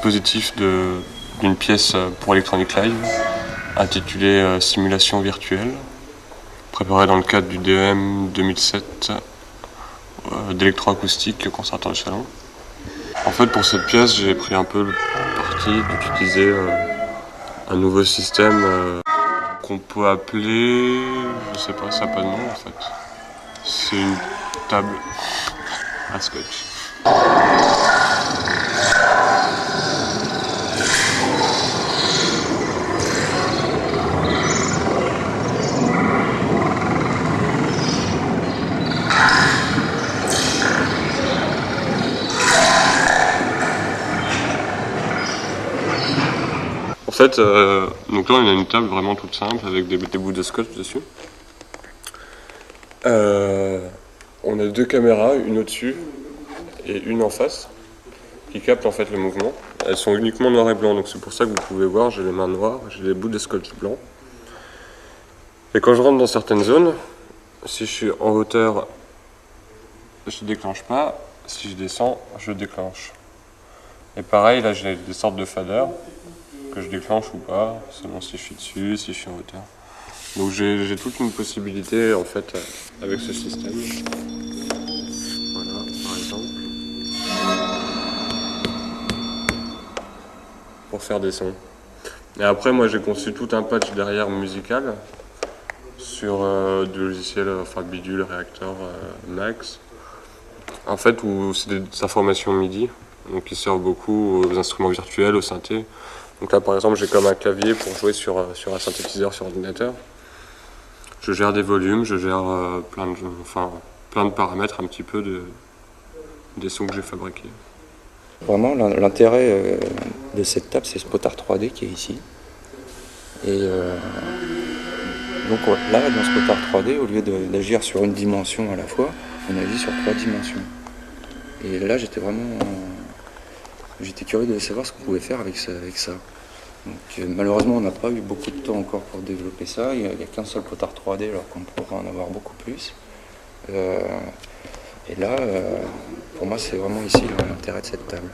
dispositif d'une pièce pour Electronic Live intitulée Simulation virtuelle, préparée dans le cadre du DEM 2007 d'électroacoustique conservatoire de Châlons. En fait, pour cette pièce, j'ai pris un peu le parti d'utiliser un nouveau système qu'on peut appeler, je sais pas, ça n'a pas de nom en fait. C'est une table à scotch. En fait, donc là on a une table vraiment toute simple avec des bouts de scotch dessus. On a deux caméras, une au-dessus et une en face, qui captent en fait le mouvement. Elles sont uniquement noir et blanc, donc c'est pour ça que vous pouvez voir, j'ai les mains noires, j'ai les bouts de scotch blanc. Et quand je rentre dans certaines zones, si je suis en hauteur, je ne déclenche pas, si je descends, je déclenche. Et pareil, là j'ai des sortes de faders que je déclenche ou pas, selon si je suis dessus, si je suis en hauteur. Donc j'ai toute une possibilité en fait avec ce système. Voilà, par exemple. Pour faire des sons. Et après moi j'ai conçu tout un patch derrière musical sur du logiciel, enfin Bidule, Reactor, Max. En fait où c'est des informations MIDI, donc qui servent beaucoup aux instruments virtuels, aux synthés. Donc là par exemple j'ai comme un clavier pour jouer sur un synthétiseur sur ordinateur. Je gère des volumes, je gère plein de paramètres un petit peu des sons que j'ai fabriqués. Vraiment l'intérêt de cette table, c'est ce potard 3D qui est ici. Et donc là dans ce potard 3D, au lieu d'agir sur une dimension à la fois, on agit sur 3 dimensions. Et là j'étais curieux de savoir ce qu'on pouvait faire avec ça. Donc, malheureusement, on n'a pas eu beaucoup de temps encore pour développer ça. Il n'y a qu'un seul potard 3D, alors qu'on pourrait en avoir beaucoup plus. Et là, pour moi, c'est vraiment ici l'intérêt de cette table.